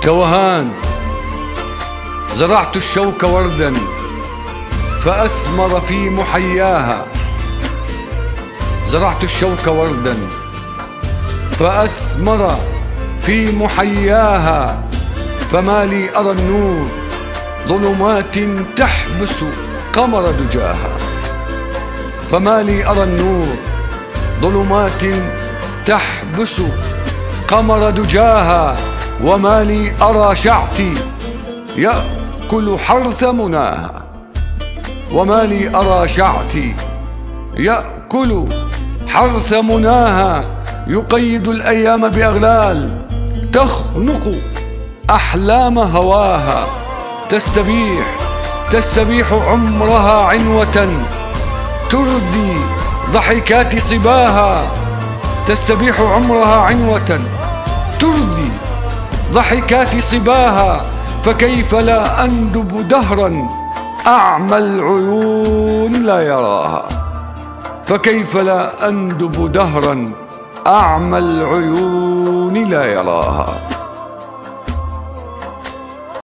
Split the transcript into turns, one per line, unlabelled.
توهان. زرعت الشوك وردا فأثمر في محياها. زرعت الشوك وردا فأثمر في محياها. فما لي أرى النور ظلمات تحبس قمر دجاها. فما لي أرى النور ظلمات تحبس قمر دجاها. وما لي أرى شعثي يأكل حرث مناها. وما لي أرى شعثي يأكل حرث مناها. يقيد الأيام بأغلال تخنق أحلام هواها. تستبيح عمرها عنوة تردي ضحكات صباها. تستبيح عمرها عنوة تردي ضحكات صباها. فكيف لا أندب دهرا أعمى العيون لا يراها. فكيف لا أندب دهرا أعمى العيون لا يراها.